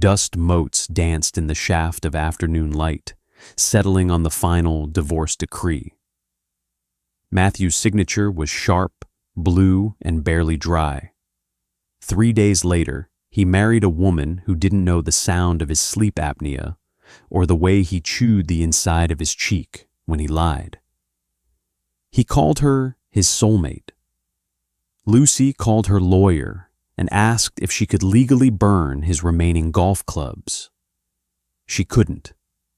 Dust motes danced in the shaft of afternoon light, settling on the final divorce decree. Matthew's signature was sharp, blue, and barely dry. 3 days later, he married a woman who didn't know the sound of his sleep apnea or the way he chewed the inside of his cheek when he lied. He called her his soulmate. Lucy called her lawyer and asked if she could legally burn his remaining golf clubs. She couldn't,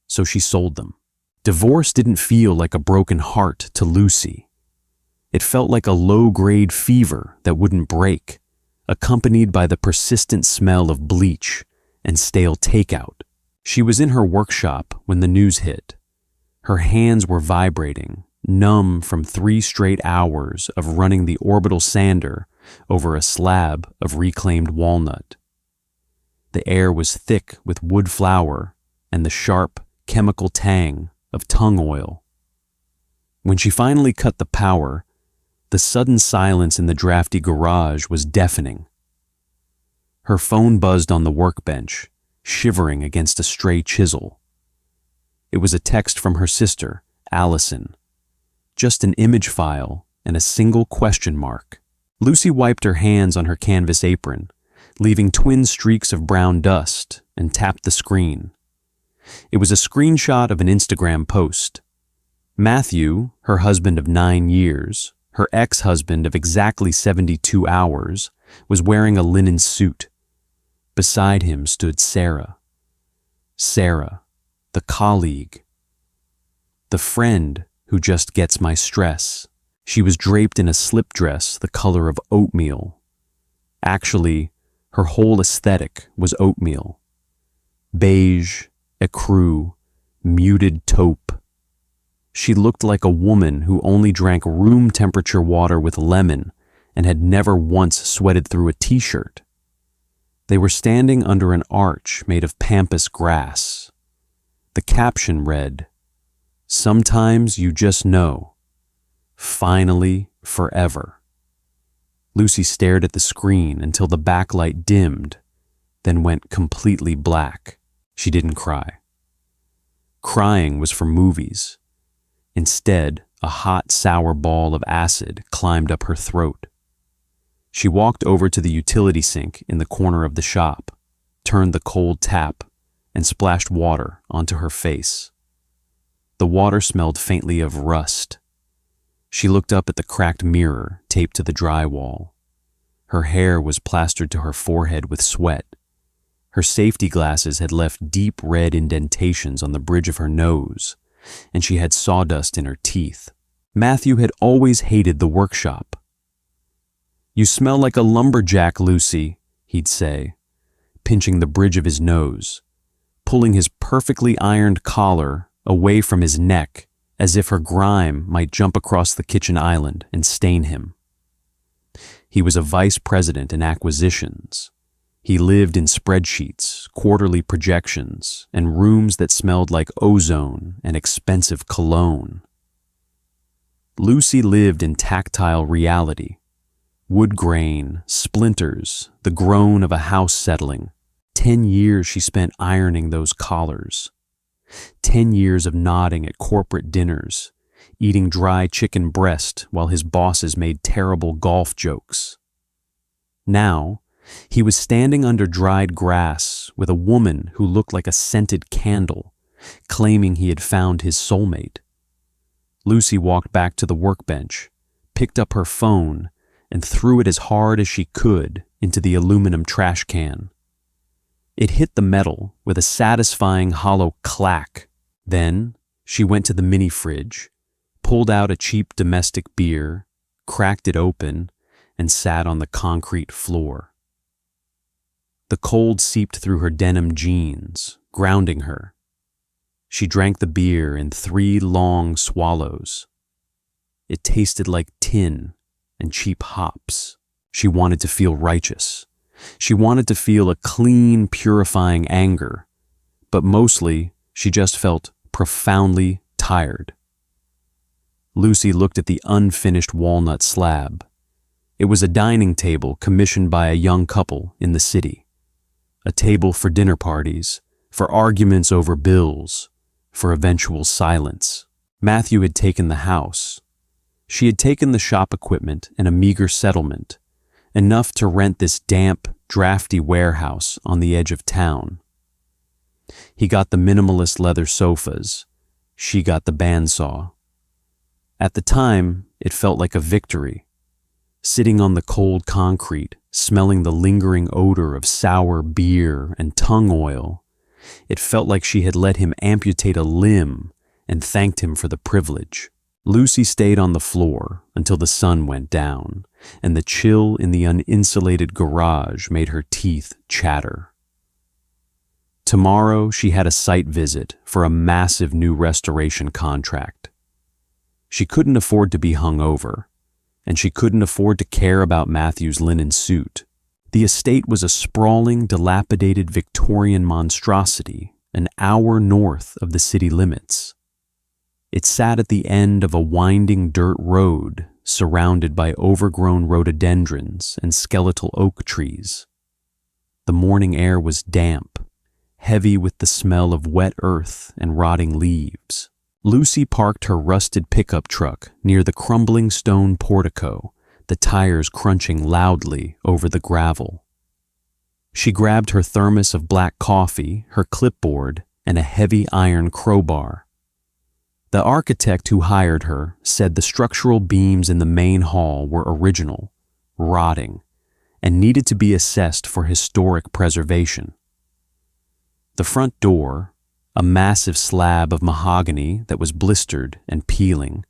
so she sold them. Divorce didn't feel like a broken heart to Lucy. It felt like a low-grade fever that wouldn't break, accompanied by the persistent smell of bleach and stale takeout. She was in her workshop when the news hit. Her hands were vibrating, numb from 3 straight hours of running the orbital sander over a slab of reclaimed walnut. The air was thick with wood flour and the sharp, chemical tang of tung oil. When she finally cut the power, the sudden silence in the drafty garage was deafening. Her phone buzzed on the workbench, shivering against a stray chisel. It was a text from her sister, Allison. Just an image file and a single question mark. Lucy wiped her hands on her canvas apron, leaving twin streaks of brown dust, and tapped the screen. It was a screenshot of an Instagram post. Matthew, her husband of 9 years, her ex-husband of exactly 72 hours, was wearing a linen suit. Beside him stood Sarah. Sarah, the colleague. The friend who just gets my stress. She was draped in a slip dress the color of oatmeal. Actually, her whole aesthetic was oatmeal. Beige, ecru, muted taupe. She looked like a woman who only drank room temperature water with lemon and had never once sweated through a t-shirt. They were standing under an arch made of pampas grass. The caption read, "Sometimes you just know. Finally, forever." Lucy stared at the screen until the backlight dimmed, then went completely black. She didn't cry. Crying was for movies. Instead, a hot, sour ball of acid climbed up her throat. She walked over to the utility sink in the corner of the shop, turned the cold tap, and splashed water onto her face. The water smelled faintly of rust. She looked up at the cracked mirror taped to the drywall. Her hair was plastered to her forehead with sweat. Her safety glasses had left deep red indentations on the bridge of her nose, and she had sawdust in her teeth. Matthew had always hated the workshop. "You smell like a lumberjack, Lucy," he'd say, pinching the bridge of his nose, pulling his perfectly ironed collar away from his neck as if her grime might jump across the kitchen island and stain him. He was a vice president in acquisitions. He lived in spreadsheets, quarterly projections, and rooms that smelled like ozone and expensive cologne. Lucy lived in tactile reality. Wood grain, splinters, the groan of a house settling. 10 years she spent ironing those collars. 10 years of nodding at corporate dinners, eating dry chicken breast while his bosses made terrible golf jokes. Now, he was standing under dried grass with a woman who looked like a scented candle, claiming he had found his soulmate. Lucy walked back to the workbench, picked up her phone, and threw it as hard as she could into the aluminum trash can. It hit the metal with a satisfying hollow clack. Then she went to the mini fridge, pulled out a cheap domestic beer, cracked it open, and sat on the concrete floor. The cold seeped through her denim jeans, grounding her. She drank the beer in 3 long swallows. It tasted like tin and cheap hops. She wanted to feel righteous. She wanted to feel a clean, purifying anger, but mostly she just felt profoundly tired. Lucy looked at the unfinished walnut slab. It was a dining table commissioned by a young couple in the city. a table for dinner parties, for arguments over bills, for eventual silence. Matthew had taken the house. She had taken the shop equipment and a meager settlement, enough to rent this damp, drafty warehouse on the edge of town. He got the minimalist leather sofas. She got the bandsaw. At the time, it felt like a victory. Sitting on the cold concrete, smelling the lingering odor of sour beer and tongue oil, it felt like she had let him amputate a limb and thanked him for the privilege. Lucy stayed on the floor until the sun went down, and the chill in the uninsulated garage made her teeth chatter. Tomorrow she had a site visit for a massive new restoration contract. She couldn't afford to be hungover, and she couldn't afford to care about Matthew's linen suit. The estate was a sprawling, dilapidated Victorian monstrosity an hour north of the city limits. It sat at the end of a winding dirt road surrounded by overgrown rhododendrons and skeletal oak trees. The morning air was damp, heavy with the smell of wet earth and rotting leaves. Lucy parked her rusted pickup truck near the crumbling stone portico, the tires crunching loudly over the gravel. She grabbed her thermos of black coffee, her clipboard, and a heavy iron crowbar. The architect who hired her said the structural beams in the main hall were original, rotting, and needed to be assessed for historic preservation. The front door, a massive slab of mahogany that was blistered and peeling,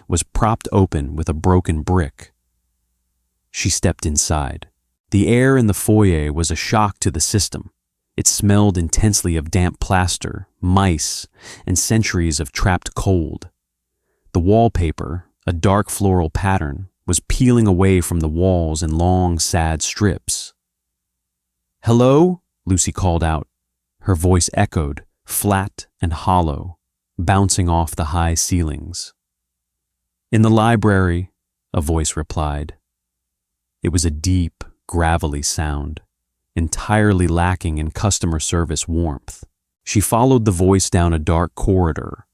was propped open with a broken brick. She stepped inside. The air in the foyer was a shock to the system. It smelled intensely of damp plaster, mice, and centuries of trapped cold. The wallpaper, a dark floral pattern, was peeling away from the walls in long, sad strips. "Hello?" Lucy called out. Her voice echoed, flat and hollow, bouncing off the high ceilings. "In the library," a voice replied. It was a deep, gravelly sound, entirely lacking in customer service warmth. She followed the voice down a dark corridor,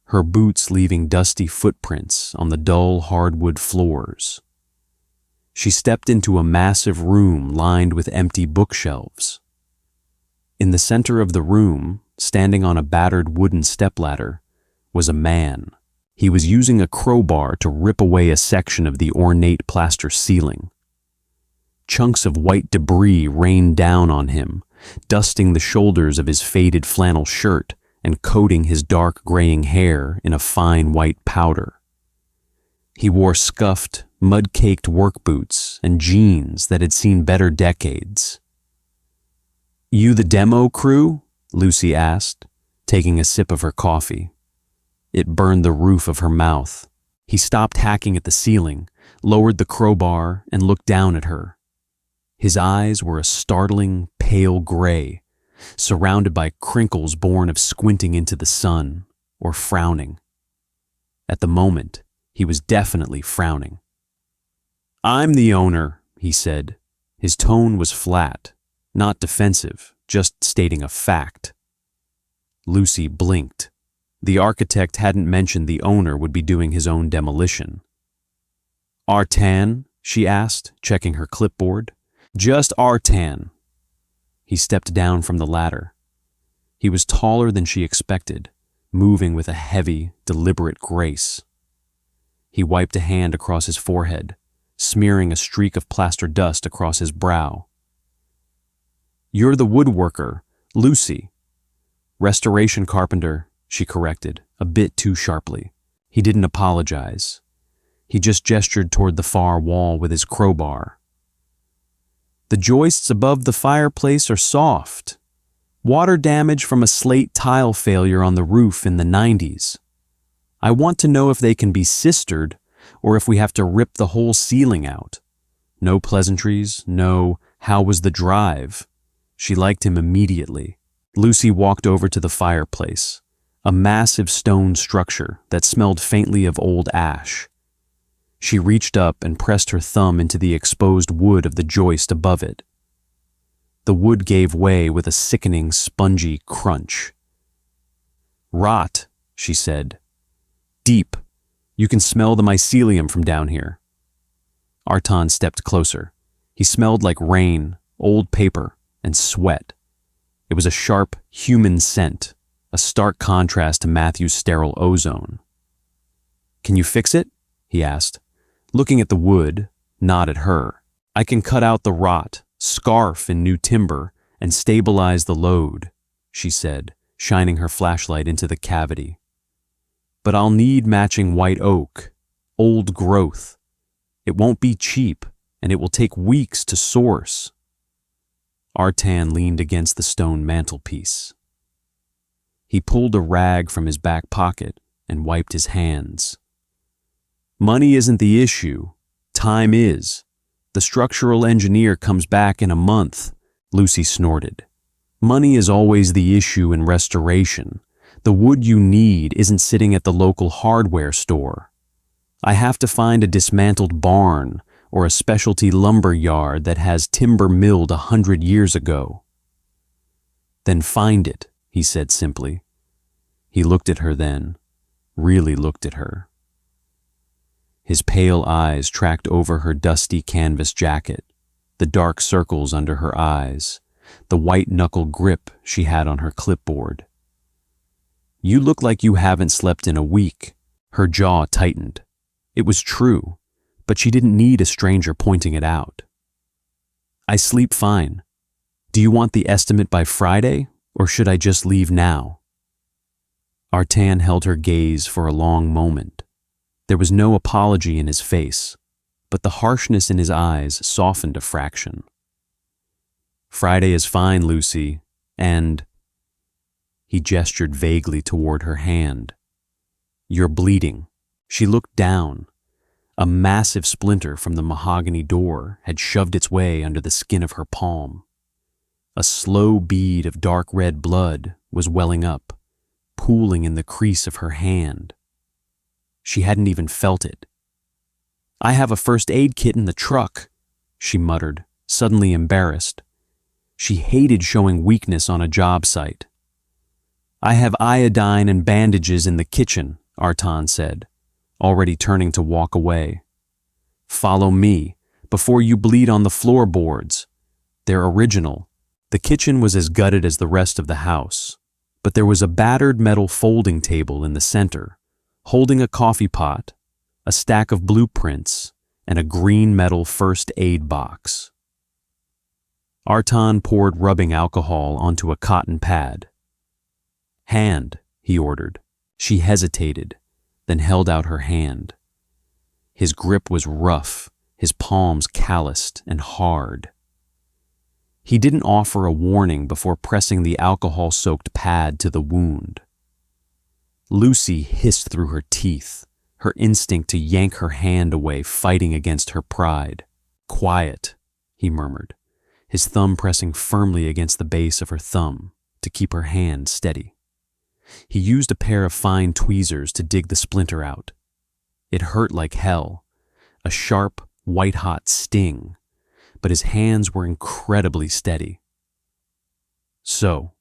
her boots leaving dusty footprints on the dull hardwood floors. She stepped into a massive room lined with empty bookshelves. In the center of the room, standing on a battered wooden stepladder, was a man. He was using a crowbar to rip away a section of the ornate plaster ceiling. Chunks of white debris rained down on him, dusting the shoulders of his faded flannel shirt and coating his dark graying hair in a fine white powder. He wore scuffed, mud-caked work boots and jeans that had seen better decades. "You the demo crew?" Lucy asked, taking a sip of her coffee. It burned the roof of her mouth. He stopped hacking at the ceiling, lowered the crowbar, and looked down at her. His eyes were a startling, pale gray, surrounded by crinkles born of squinting into the sun or frowning. At the moment, he was definitely frowning. "I'm the owner," he said. His tone was flat, not defensive, just stating a fact. Lucy blinked. The architect hadn't mentioned the owner would be doing his own demolition. "Artan?" she asked, checking her clipboard. "Just Artan." He stepped down from the ladder. He was taller than she expected, moving with a heavy, deliberate grace. He wiped a hand across his forehead, smearing a streak of plaster dust across his brow. "You're the woodworker, Lucy." "Restoration carpenter," she corrected, a bit too sharply. He didn't apologize. He just gestured toward the far wall with his crowbar. "The joists above the fireplace are soft. Water damage from a slate tile failure on the roof in the 90s. I want to know if they can be sistered or if we have to rip the whole ceiling out. No pleasantries, no, how was the drive?" She liked him immediately. Lucy walked over to the fireplace, a massive stone structure that smelled faintly of old ash. She reached up and pressed her thumb into the exposed wood of the joist above it. The wood gave way with a sickening, spongy crunch. "Rot," she said. "Deep. You can smell the mycelium from down here." Artan stepped closer. He smelled like rain, old paper, and sweat. It was a sharp, human scent, a stark contrast to Matthew's sterile ozone. "Can you fix it?" he asked, looking at the wood, not at her. "I can cut out the rot, scarf in new timber, and stabilize the load," she said, shining her flashlight into the cavity. "But I'll need matching white oak, old growth. It won't be cheap, and it will take weeks to source." Artan leaned against the stone mantelpiece. He pulled a rag from his back pocket and wiped his hands. "Money isn't the issue. Time is. The structural engineer comes back in a month," Lucy snorted. "Money is always the issue in restoration. The wood you need isn't sitting at the local hardware store. I have to find a dismantled barn or a specialty lumber yard that has timber milled 100 years ago." "Then find it," he said simply. He looked at her then, really looked at her. His pale eyes tracked over her dusty canvas jacket, the dark circles under her eyes, the white knuckle grip she had on her clipboard. "You look like you haven't slept in a week." Her jaw tightened. It was true, but she didn't need a stranger pointing it out. "I sleep fine. Do you want the estimate by Friday, or should I just leave now?" Artan held her gaze for a long moment. There was no apology in his face, but the harshness in his eyes softened a fraction. "Friday is fine, Lucy, and—" He gestured vaguely toward her hand. "You're bleeding." She looked down. A massive splinter from the mahogany door had shoved its way under the skin of her palm. A slow bead of dark red blood was welling up, pooling in the crease of her hand. She hadn't even felt it. "I have a first aid kit in the truck," she muttered, suddenly embarrassed. She hated showing weakness on a job site. "I have iodine and bandages in the kitchen," Artan said, already turning to walk away. "Follow me, before you bleed on the floorboards. They're original." The kitchen was as gutted as the rest of the house, but there was a battered metal folding table in the center, holding a coffee pot, a stack of blueprints, and a green metal first aid box. Artan poured rubbing alcohol onto a cotton pad. "Hand," he ordered. She hesitated, then held out her hand. His grip was rough, his palms calloused and hard. He didn't offer a warning before pressing the alcohol-soaked pad to the wound. Lucy hissed through her teeth, her instinct to yank her hand away, fighting against her pride. "Quiet," he murmured, his thumb pressing firmly against the base of her thumb to keep her hand steady. He used a pair of fine tweezers to dig the splinter out. It hurt like hell, a sharp, white-hot sting, but his hands were incredibly steady. "So,"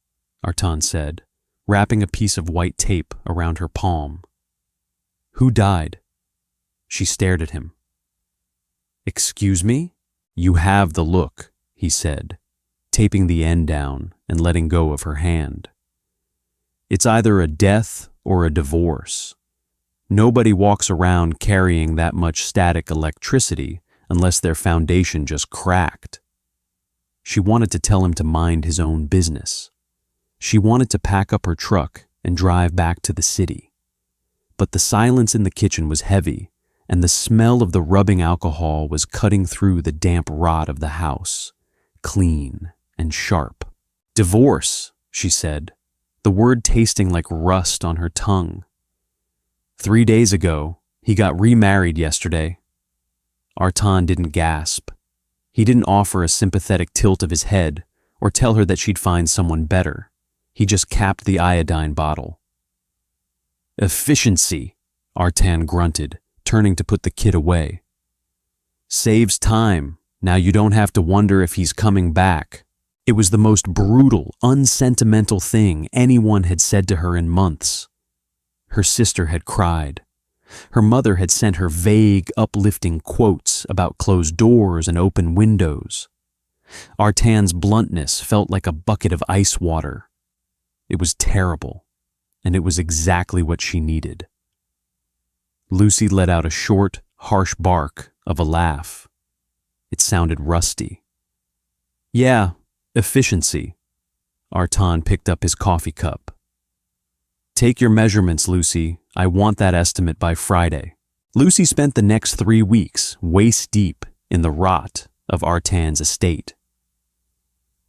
Artan said, wrapping a piece of white tape around her palm. "Who died?" She stared at him. "Excuse me?" "You have the look," he said, taping the end down and letting go of her hand. "It's either a death or a divorce. Nobody walks around carrying that much static electricity unless their foundation just cracked." She wanted to tell him to mind his own business. She wanted to pack up her truck and drive back to the city. But the silence in the kitchen was heavy, and the smell of the rubbing alcohol was cutting through the damp rot of the house, clean and sharp. "Divorce," she said, the word tasting like rust on her tongue. 3 days ago, he got remarried yesterday." Artan didn't gasp. He didn't offer a sympathetic tilt of his head or tell her that she'd find someone better. He just capped the iodine bottle. "Efficiency," Artan grunted, turning to put the kid away. "Saves time. Now you don't have to wonder if he's coming back." It was the most brutal, unsentimental thing anyone had said to her in months. Her sister had cried. Her mother had sent her vague, uplifting quotes about closed doors and open windows. Artan's bluntness felt like a bucket of ice water. It was terrible, and it was exactly what she needed. Lucy let out a short, harsh bark of a laugh. It sounded rusty. "Yeah, efficiency." Artan picked up his coffee cup. "Take your measurements, Lucy. I want that estimate by Friday." Lucy spent the next 3 weeks waist-deep in the rot of Artan's estate.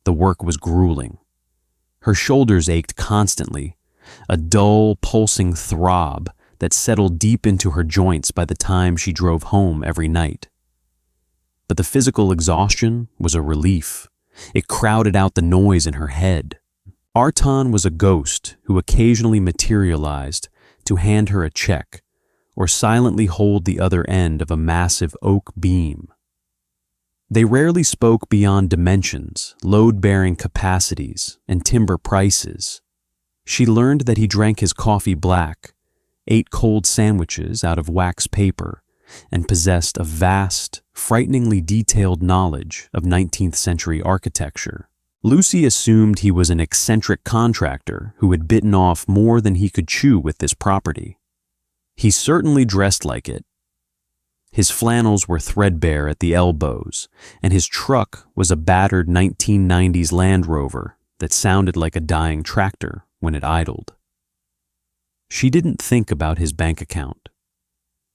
The work was grueling. Her shoulders ached constantly, a dull, pulsing throb that settled deep into her joints by the time she drove home every night. But the physical exhaustion was a relief. It crowded out the noise in her head. Artan was a ghost who occasionally materialized to hand her a check or silently hold the other end of a massive oak beam. They rarely spoke beyond dimensions, load-bearing capacities, and timber prices. She learned that he drank his coffee black, ate cold sandwiches out of wax paper, and possessed a vast, frighteningly detailed knowledge of 19th century architecture. Lucy assumed he was an eccentric contractor who had bitten off more than he could chew with this property. He certainly dressed like it. His flannels were threadbare at the elbows, and his truck was a battered 1990s Land Rover that sounded like a dying tractor when it idled. She didn't think about his bank account.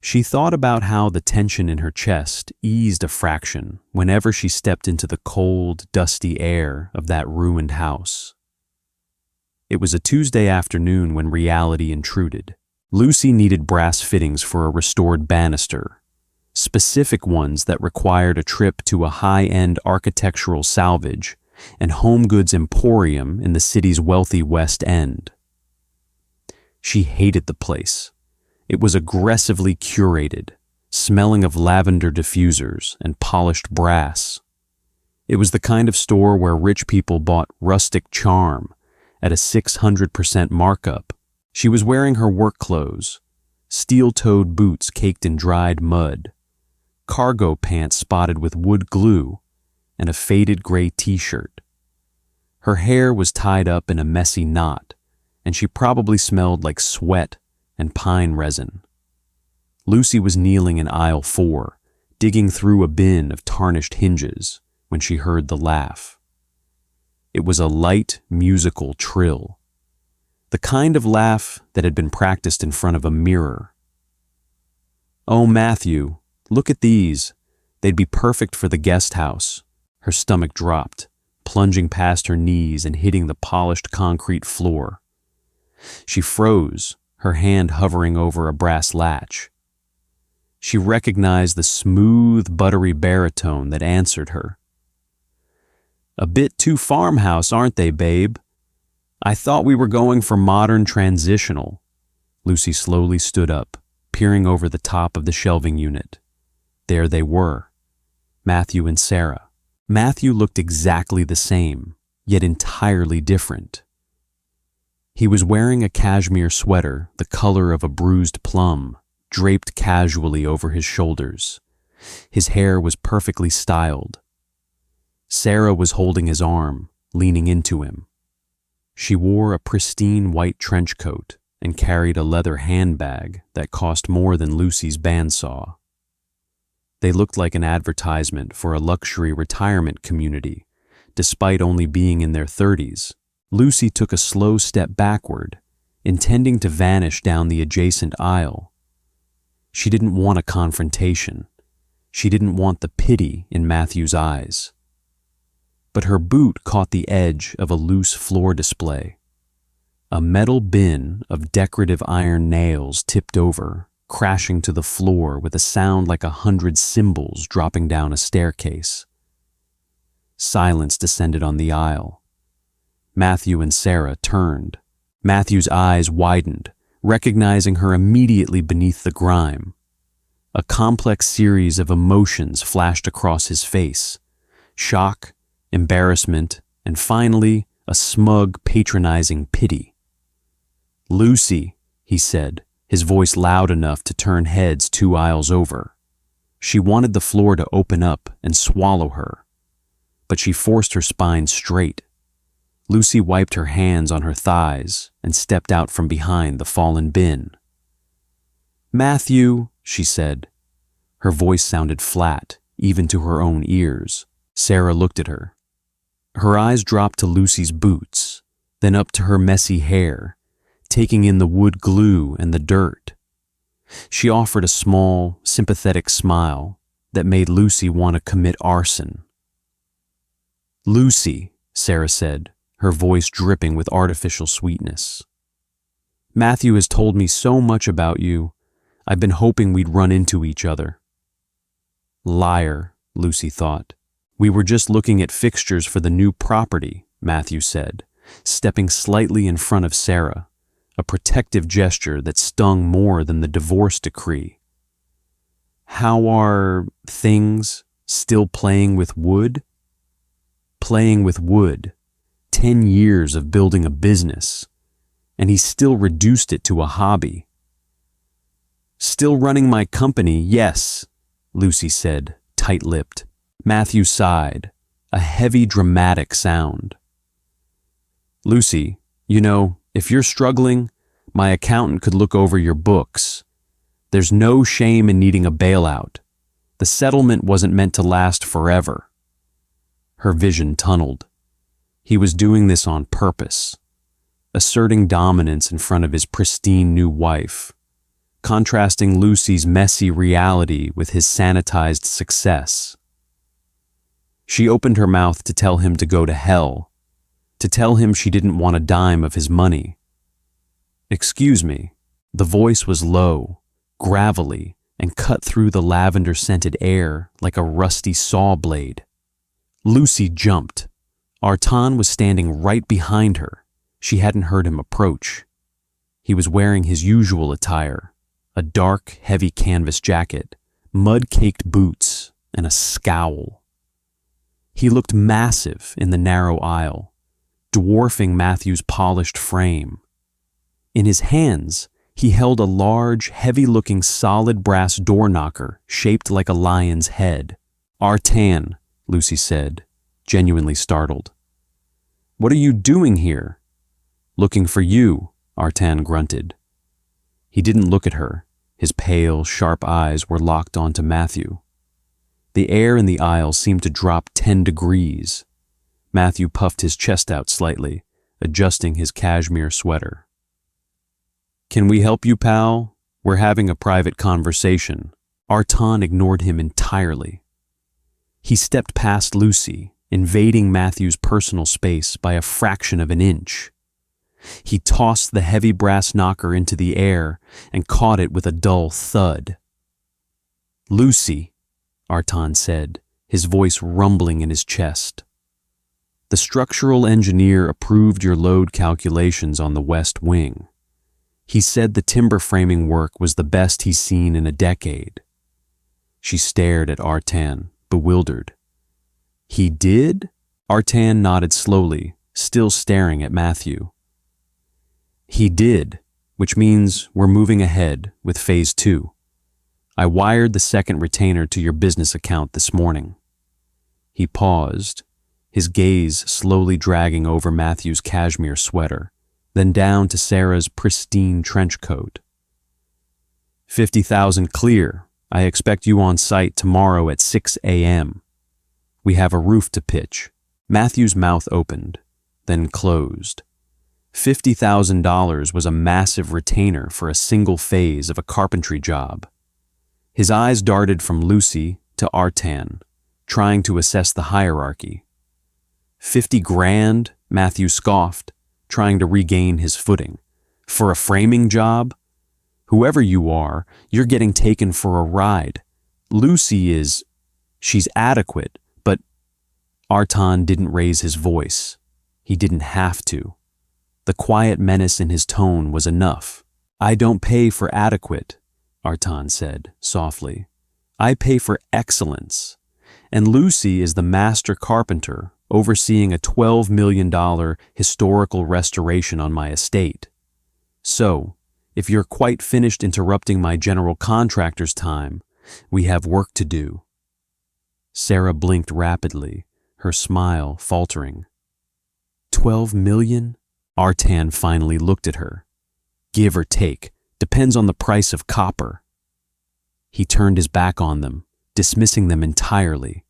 She thought about how the tension in her chest eased a fraction whenever she stepped into the cold, dusty air of that ruined house. It was a Tuesday afternoon when reality intruded. Lucy needed brass fittings for a restored banister, specific ones that required a trip to a high-end architectural salvage and home goods emporium in the city's wealthy West End. She hated the place. It was aggressively curated, smelling of lavender diffusers and polished brass. It was the kind of store where rich people bought rustic charm at a 600% markup. She was wearing her work clothes, steel-toed boots caked in dried mud, cargo pants spotted with wood glue, and a faded gray t-shirt. Her hair was tied up in a messy knot, and she probably smelled like sweat and pine resin. Lucy was kneeling in aisle 4, digging through a bin of tarnished hinges when she heard the laugh. It was a light, musical trill, the kind of laugh that had been practiced in front of a mirror. "Oh, Matthew, look at these. They'd be perfect for the guest house." Her stomach dropped, plunging past her knees and hitting the polished concrete floor. She froze, her hand hovering over a brass latch. She recognized the smooth, buttery baritone that answered her. "A bit too farmhouse, aren't they, babe? I thought we were going for modern transitional." Lucy slowly stood up, peering over the top of the shelving unit. There they were, Matthew and Sarah. Matthew looked exactly the same, yet entirely different. He was wearing a cashmere sweater the color of a bruised plum, draped casually over his shoulders. His hair was perfectly styled. Sarah was holding his arm, leaning into him. She wore a pristine white trench coat and carried a leather handbag that cost more than Lucy's bandsaw. They looked like an advertisement for a luxury retirement community, despite only being in their 30s. Lucy took a slow step backward, intending to vanish down the adjacent aisle. She didn't want a confrontation. She didn't want the pity in Matthew's eyes. But her boot caught the edge of a loose floor display. A metal bin of decorative iron nails tipped over, crashing to the floor with a sound like 100 cymbals dropping down a staircase. Silence descended on the aisle. Matthew and Sarah turned. Matthew's eyes widened, recognizing her immediately beneath the grime. A complex series of emotions flashed across his face: shock, embarrassment, and finally, a smug, patronizing pity. "Lucy," he said, his voice loud enough to turn heads 2 aisles over. She wanted the floor to open up and swallow her, but she forced her spine straight. Lucy wiped her hands on her thighs and stepped out from behind the fallen bin. "Matthew," she said. Her voice sounded flat, even to her own ears. Sarah looked at her. Her eyes dropped to Lucy's boots, then up to her messy hair, taking in the wood glue and the dirt. She offered a small, sympathetic smile that made Lucy want to commit arson. "Lucy," Sarah said, her voice dripping with artificial sweetness. "Matthew has told me so much about you. I've been hoping we'd run into each other." "Liar," Lucy thought. "We were just looking at fixtures for the new property," Matthew said, stepping slightly in front of Sarah, a protective gesture that stung more than the divorce decree. "How are things? Still playing with wood?" Playing with wood. 10 years of building a business, and he still reduced it to a hobby. "Still running my company, yes," Lucy said, tight-lipped. Matthew sighed, a heavy, dramatic sound. "Lucy, you know, if you're struggling, my accountant could look over your books. There's no shame in needing a bailout. The settlement wasn't meant to last forever." Her vision tunneled. He was doing this on purpose, asserting dominance in front of his pristine new wife, contrasting Lucy's messy reality with his sanitized success. She opened her mouth to tell him to go to hell, to tell him she didn't want a dime of his money. "Excuse me." The voice was low, gravelly, and cut through the lavender-scented air like a rusty saw blade. Lucy jumped. Artan was standing right behind her. She hadn't heard him approach. He was wearing his usual attire, a dark, heavy canvas jacket, mud-caked boots, and a scowl. He looked massive in the narrow aisle, dwarfing Matthew's polished frame. In his hands, he held a large, heavy-looking solid brass door knocker shaped like a lion's head. "Artan," Lucy said, genuinely startled. "What are you doing here?" "Looking for you," Artan grunted. He didn't look at her. His pale, sharp eyes were locked onto Matthew. The air in the aisle seemed to drop 10 degrees. Matthew puffed his chest out slightly, adjusting his cashmere sweater. "Can we help you, pal? We're having a private conversation." Artan ignored him entirely. He stepped past Lucy, invading Matthew's personal space by a fraction of an inch. He tossed the heavy brass knocker into the air and caught it with a dull thud. "Lucy," Artan said, his voice rumbling in his chest. "The structural engineer approved your load calculations on the west wing. He said the timber framing work was the best he's seen in a decade." She stared at Artan, bewildered. "He did?" Artan nodded slowly, still staring at Matthew. "He did, which means we're moving ahead with phase 2. I wired the second retainer to your business account this morning." He paused, his gaze slowly dragging over Matthew's cashmere sweater, then down to Sarah's pristine trench coat. 50,000 clear. I expect you on site tomorrow at 6 a.m. We have a roof to pitch." Matthew's mouth opened, then closed. $50,000 was a massive retainer for a single phase of a carpentry job. His eyes darted from Lucy to Artan, trying to assess the hierarchy. 50 grand, Matthew scoffed, trying to regain his footing. "For a framing job? Whoever you are, you're getting taken for a ride. She's adequate, but..." Artan didn't raise his voice. He didn't have to. The quiet menace in his tone was enough. "I don't pay for adequate," Artan said softly. "I pay for excellence. And Lucy is the master carpenter overseeing a $12 million historical restoration on my estate. So, if you're quite finished interrupting my general contractor's time, we have work to do." Sarah blinked rapidly, her smile faltering. "12 million? Artan finally looked at her. "Give or take, depends on the price of copper." He turned his back on them, dismissing them entirely.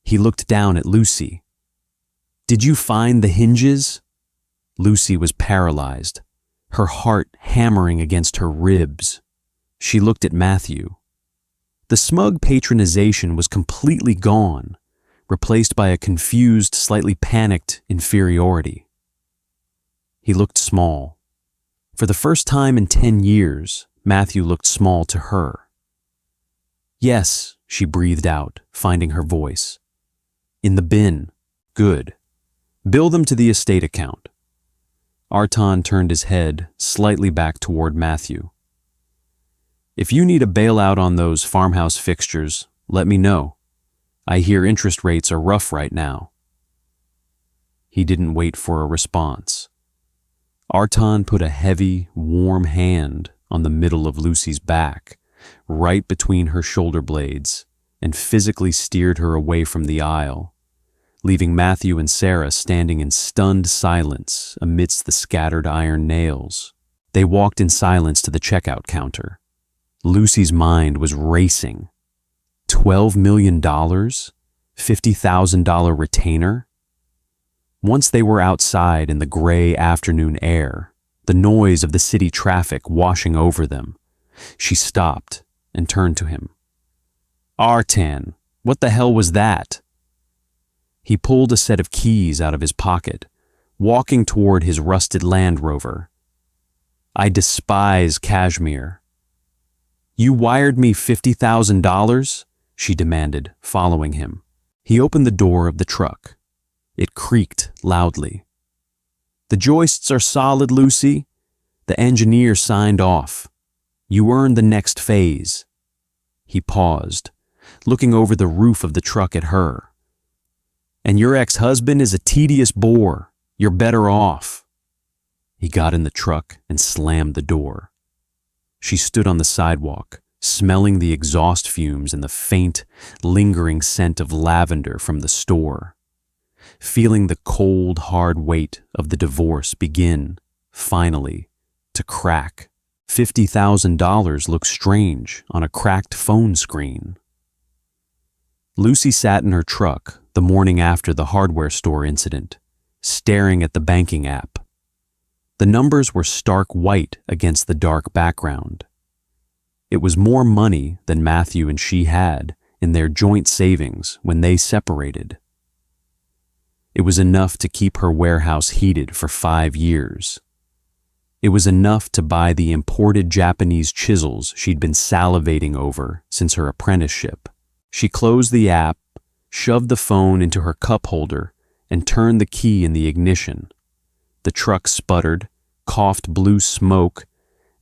He looked down at Lucy. "Did you find the hinges?" Lucy was paralyzed, her heart hammering against her ribs. She looked at Matthew. The smug patronization was completely gone, replaced by a confused, slightly panicked inferiority. He looked small. For the first time in 10 years, Matthew looked small to her. "Yes," she breathed out, finding her voice. "In the bin. Good. Bill them to the estate account." Artan turned his head slightly back toward Matthew. "If you need a bailout on those farmhouse fixtures, let me know. I hear interest rates are rough right now." He didn't wait for a response. Artan put a heavy, warm hand on the middle of Lucy's back, right between her shoulder blades, and physically steered her away from the aisle, leaving Matthew and Sarah standing in stunned silence amidst the scattered iron nails. They walked in silence to the checkout counter. Lucy's mind was racing. $12 million? $50,000 retainer? Once they were outside in the gray afternoon air, the noise of the city traffic washing over them, she stopped and turned to him. "Artan, what the hell was that?" He pulled a set of keys out of his pocket, walking toward his rusted Land Rover. "I despise cashmere." "You wired me $50,000? She demanded, following him. He opened the door of the truck. It creaked loudly. "The joists are solid, Lucy. The engineer signed off. You earned the next phase." He paused, looking over the roof of the truck at her. "And your ex-husband is a tedious bore. You're better off." He got in the truck and slammed the door. She stood on the sidewalk, smelling the exhaust fumes and the faint, lingering scent of lavender from the store, feeling the cold, hard weight of the divorce begin, finally, to crack. $50,000 looked strange on a cracked phone screen. Lucy sat in her truck the morning after the hardware store incident, staring at the banking app. The numbers were stark white against the dark background. It was more money than Matthew and she had in their joint savings when they separated. It was enough to keep her warehouse heated for 5 years. It was enough to buy the imported Japanese chisels she'd been salivating over since her apprenticeship. She closed the app, shoved the phone into her cup holder, and turned the key in the ignition. The truck sputtered, coughed blue smoke,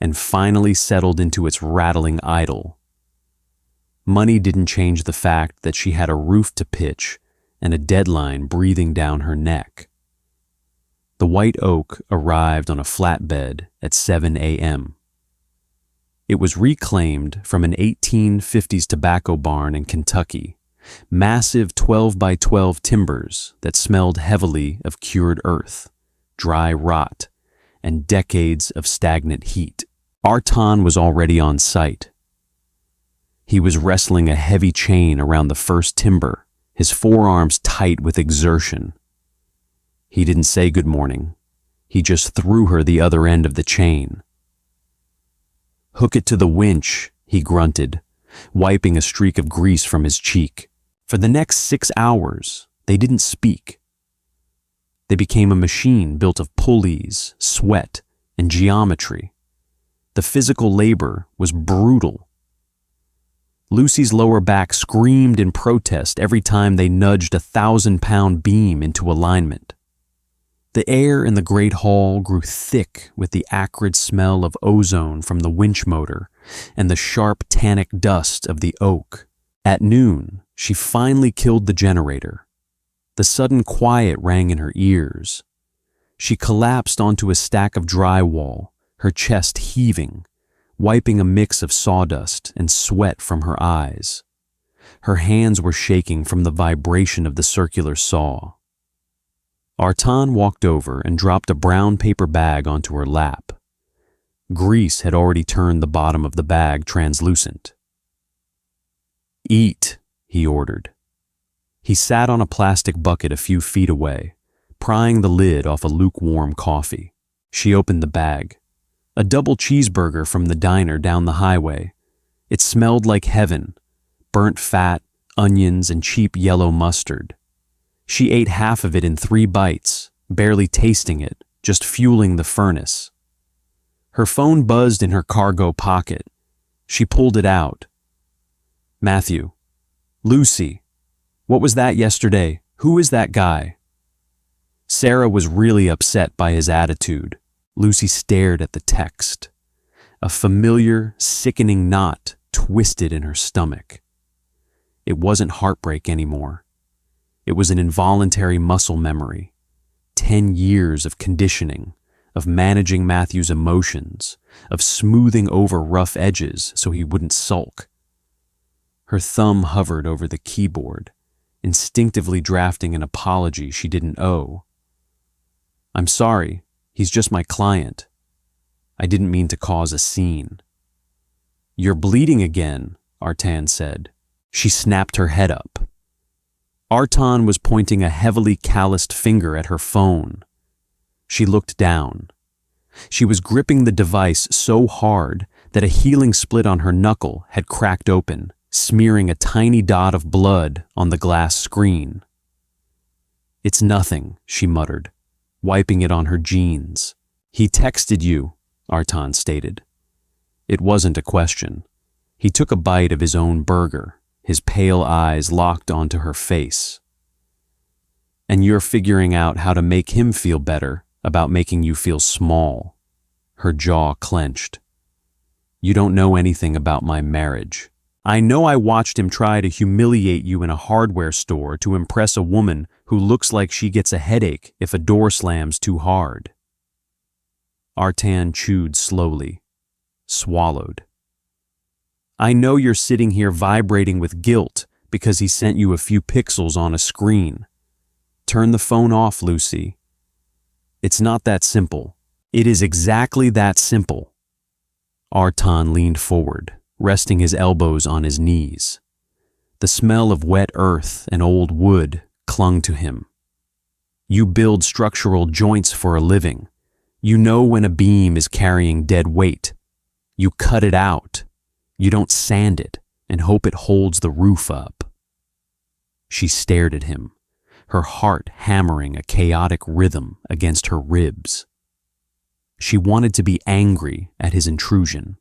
and finally settled into its rattling idle. Money didn't change the fact that she had a roof to pitch and a deadline breathing down her neck. The white oak arrived on a flatbed at 7 a.m. It was reclaimed from an 1850s tobacco barn in Kentucky, massive 12 by 12 timbers that smelled heavily of cured earth, dry rot, and decades of stagnant heat. Artan was already on site. He was wrestling a heavy chain around the first timber, his forearms tight with exertion. He didn't say good morning. He just threw her the other end of the chain. "Hook it to the winch," he grunted, wiping a streak of grease from his cheek. For the next 6 hours, they didn't speak. They became a machine built of pulleys, sweat, and geometry. The physical labor was brutal. Lucy's lower back screamed in protest every time they nudged a 1,000-pound beam into alignment. The air in the great hall grew thick with the acrid smell of ozone from the winch motor and the sharp tannic dust of the oak. At noon, she finally killed the generator. The sudden quiet rang in her ears. She collapsed onto a stack of drywall, her chest heaving, wiping a mix of sawdust and sweat from her eyes. Her hands were shaking from the vibration of the circular saw. Artan walked over and dropped a brown paper bag onto her lap. Grease had already turned the bottom of the bag translucent. "Eat," he ordered. He sat on a plastic bucket a few feet away, prying the lid off a lukewarm coffee. She opened the bag. A double cheeseburger from the diner down the highway. It smelled like heaven, burnt fat, onions, and cheap yellow mustard. She ate half of it in 3 bites, barely tasting it, just fueling the furnace. Her phone buzzed in her cargo pocket. She pulled it out. "Matthew. Lucy. What was that yesterday? Who is that guy?" Sarah was really upset by his attitude. Lucy stared at the text. A familiar, sickening knot twisted in her stomach. It wasn't heartbreak anymore. It was an involuntary muscle memory. 10 years of conditioning, of managing Matthew's emotions, of smoothing over rough edges so he wouldn't sulk. Her thumb hovered over the keyboard, instinctively drafting an apology she didn't owe. "I'm sorry, he's just my client. I didn't mean to cause a scene." "You're bleeding again," Artan said. She snapped her head up. Artan was pointing a heavily calloused finger at her phone. She looked down. She was gripping the device so hard that a healing split on her knuckle had cracked open, smearing a tiny dot of blood on the glass screen. "It's nothing," she muttered, wiping it on her jeans. "He texted you," Artan stated. It wasn't a question. He took a bite of his own burger, his pale eyes locked onto her face. "And you're figuring out how to make him feel better about making you feel small." Her jaw clenched. "You don't know anything about my marriage. I know I watched him try to humiliate you in a hardware store to impress a woman who looks like she gets a headache if a door slams too hard." Artan chewed slowly, swallowed. "I know you're sitting here vibrating with guilt because he sent you a few pixels on a screen. Turn the phone off, Lucy. It's not that simple. It is exactly that simple." Artan leaned forward, resting his elbows on his knees. The smell of wet earth and old wood clung to him. "You build structural joints for a living. You know when a beam is carrying dead weight. You cut it out. You don't sand it and hope it holds the roof up." She stared at him, her heart hammering a chaotic rhythm against her ribs. She wanted to be angry at his intrusion,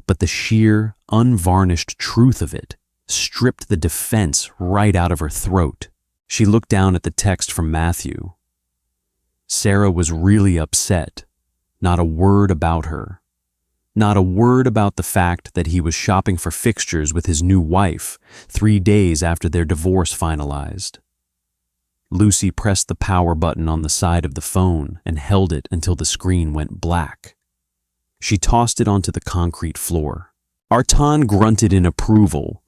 but the sheer, unvarnished truth of it stripped the defense right out of her throat. She looked down at the text from Matthew. Sarah was really upset. Not a word about her. Not a word about the fact that he was shopping for fixtures with his new wife 3 days after their divorce finalized. Lucy pressed the power button on the side of the phone and held it until the screen went black. She tossed it onto the concrete floor. Artan grunted in approval.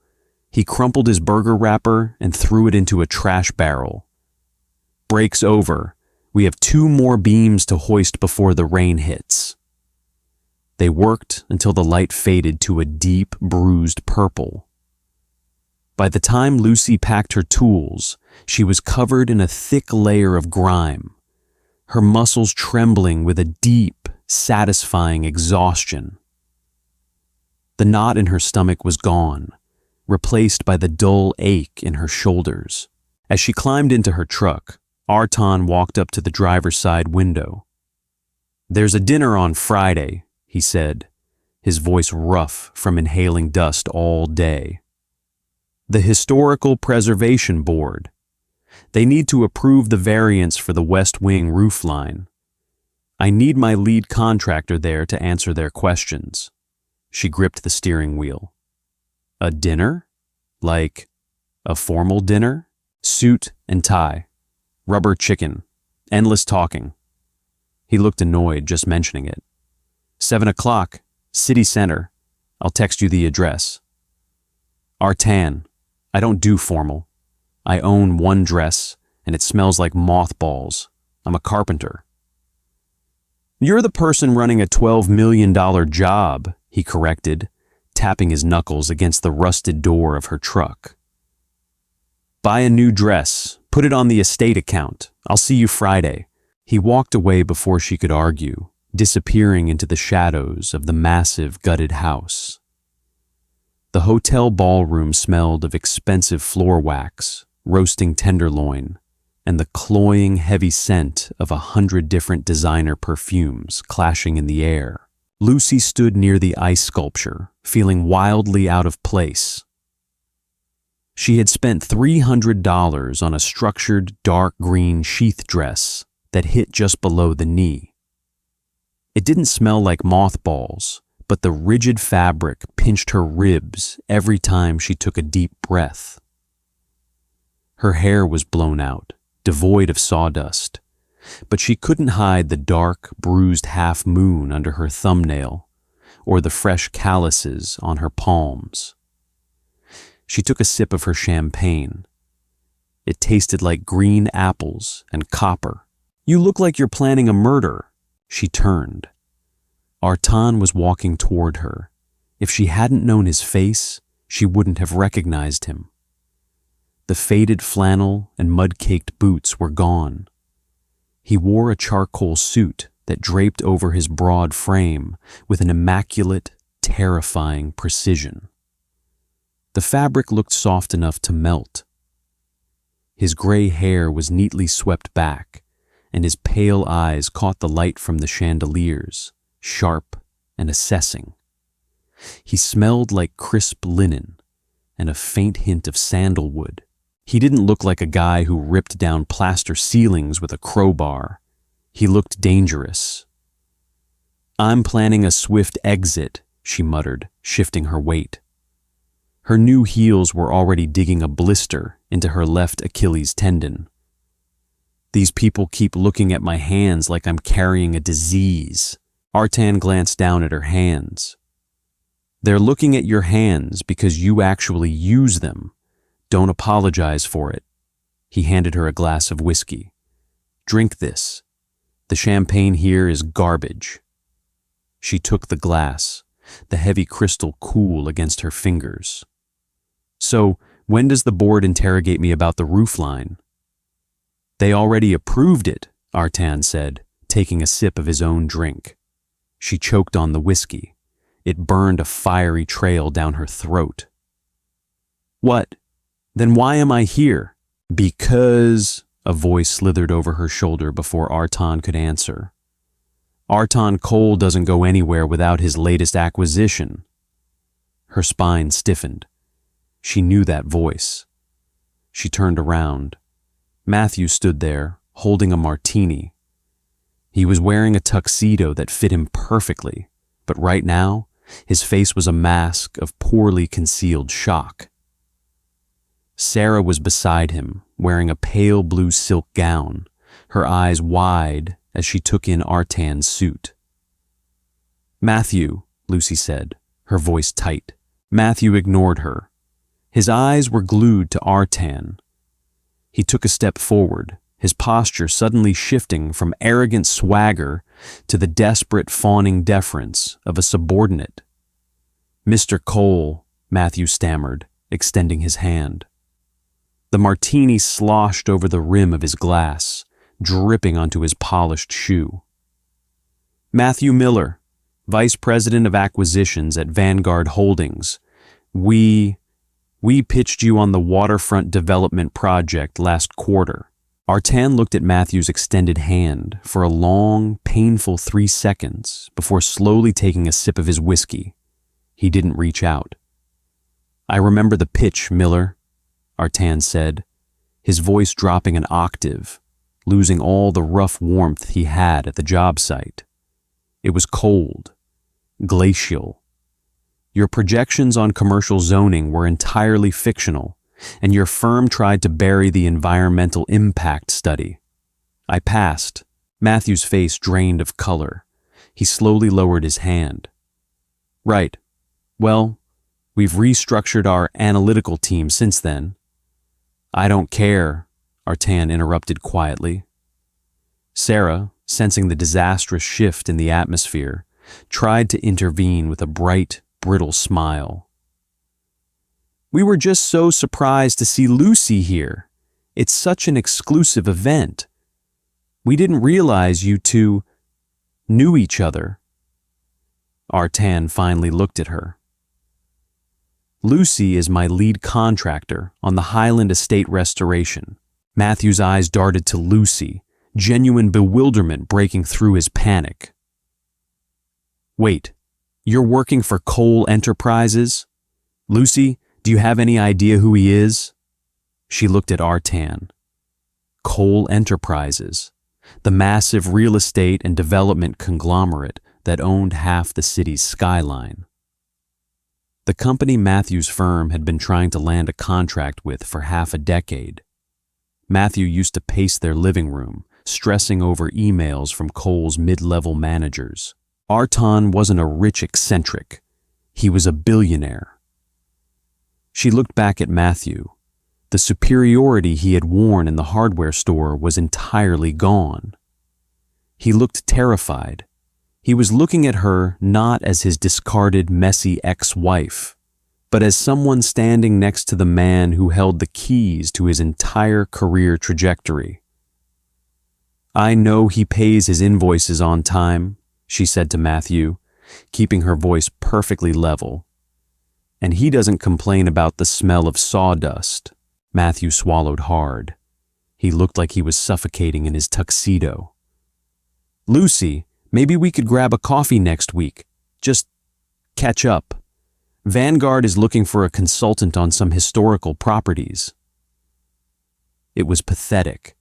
He crumpled his burger wrapper and threw it into a trash barrel. "Break's over. We have 2 more beams to hoist before the rain hits." They worked until the light faded to a deep, bruised purple. By the time Lucy packed her tools, she was covered in a thick layer of grime, her muscles trembling with a deep, satisfying exhaustion. The knot in her stomach was gone, replaced by the dull ache in her shoulders. As she climbed into her truck, Artan walked up to the driver's side window. "There's a dinner on Friday," he said, his voice rough from inhaling dust all day. "The Historical Preservation Board. They need to approve the variance for the West Wing roofline. I need my lead contractor there to answer their questions." She gripped the steering wheel. "A dinner? Like a formal dinner?" "Suit and tie," Rubber chicken. Endless talking. He looked annoyed just mentioning it. 7 o'clock, city center. I'll text you the address. Artan, I don't do formal. I own one dress, and it smells like mothballs. I'm a carpenter. You're the person running a $12 million job, he corrected, tapping his knuckles against the rusted door of her truck. Buy a new dress. Put it on the estate account. I'll see you Friday. He walked away before she could argue, disappearing into the shadows of the massive gutted house. The hotel ballroom smelled of expensive floor wax, roasting tenderloin, and the cloying heavy scent of 100 different designer perfumes clashing in the air. Lucy stood near the ice sculpture, feeling wildly out of place. She had spent $300 on a structured dark green sheath dress that hit just below the knee. It didn't smell like mothballs, but the rigid fabric pinched her ribs every time she took a deep breath. Her hair was blown out, devoid of sawdust, but she couldn't hide the dark, bruised half-moon under her thumbnail or the fresh calluses on her palms. She took a sip of her champagne. It tasted like green apples and copper. You look like you're planning a murder. She turned. Artan was walking toward her. If she hadn't known his face, she wouldn't have recognized him. The faded flannel and mud-caked boots were gone. He wore a charcoal suit that draped over his broad frame with an immaculate, terrifying precision. The fabric looked soft enough to melt. His gray hair was neatly swept back, and his pale eyes caught the light from the chandeliers, sharp and assessing. He smelled like crisp linen and a faint hint of sandalwood. He didn't look like a guy who ripped down plaster ceilings with a crowbar. He looked dangerous. I'm planning a swift exit, she muttered, shifting her weight. Her new heels were already digging a blister into her left Achilles tendon. These people keep looking at my hands like I'm carrying a disease. Artan glanced down at her hands. They're looking at your hands because you actually use them. Don't apologize for it. He handed her a glass of whiskey. Drink this. The champagne here is garbage. She took the glass, the heavy crystal cool against her fingers. So, when does the board interrogate me about the roofline? They already approved it, Artan said, taking a sip of his own drink. She choked on the whiskey. It burned a fiery trail down her throat. What? Then why am I here? Because, a voice slithered over her shoulder before Artan could answer. Artan Cole doesn't go anywhere without his latest acquisition. Her spine stiffened. She knew that voice. She turned around. Matthew stood there, holding a martini. He was wearing a tuxedo that fit him perfectly, but right now, his face was a mask of poorly concealed shock. Sarah was beside him, wearing a pale blue silk gown, her eyes wide as she took in Artan's suit. Matthew, Lucy said, her voice tight. Matthew ignored her. His eyes were glued to Artan. He took a step forward, his posture suddenly shifting from arrogant swagger to the desperate fawning deference of a subordinate. Mr. Cole, Matthew stammered, extending his hand. The martini sloshed over the rim of his glass, dripping onto his polished shoe. Matthew Miller, Vice President of Acquisitions at Vanguard Holdings. We pitched you on the waterfront development project last quarter. Artan looked at Matthew's extended hand for a long, painful 3 seconds before slowly taking a sip of his whiskey. He didn't reach out. I remember the pitch, Miller, Artan said, his voice dropping an octave, losing all the rough warmth he had at the job site. It was cold, glacial. Your projections on commercial zoning were entirely fictional, and your firm tried to bury the environmental impact study. I passed. Matthew's face drained of color. He slowly lowered his hand. Right. Well, we've restructured our analytical team since then. I don't care, Artan interrupted quietly. Sarah, sensing the disastrous shift in the atmosphere, tried to intervene with a bright, brittle smile. We were just so surprised to see Lucy here. It's such an exclusive event. We didn't realize you two knew each other. Artan finally looked at her. Lucy is my lead contractor on the Highland Estate restoration. Matthew's eyes darted to Lucy, genuine bewilderment breaking through his panic. Wait, you're working for Cole Enterprises? Lucy, do you have any idea who he is? She looked at Artan. Cole Enterprises, the massive real estate and development conglomerate that owned half the city's skyline. The company Matthew's firm had been trying to land a contract with for half a decade. Matthew used to pace their living room, stressing over emails from Cole's mid-level managers. Artan wasn't a rich eccentric. He was a billionaire. She looked back at Matthew. The superiority he had worn in the hardware store was entirely gone. He looked terrified. He was looking at her not as his discarded, messy ex-wife, but as someone standing next to the man who held the keys to his entire career trajectory. I know he pays his invoices on time, she said to Matthew, keeping her voice perfectly level. And he doesn't complain about the smell of sawdust. Matthew swallowed hard. He looked like he was suffocating in his tuxedo. Lucy, maybe we could grab a coffee next week. Just catch up. Vanguard is looking for a consultant on some historical properties. It was pathetic.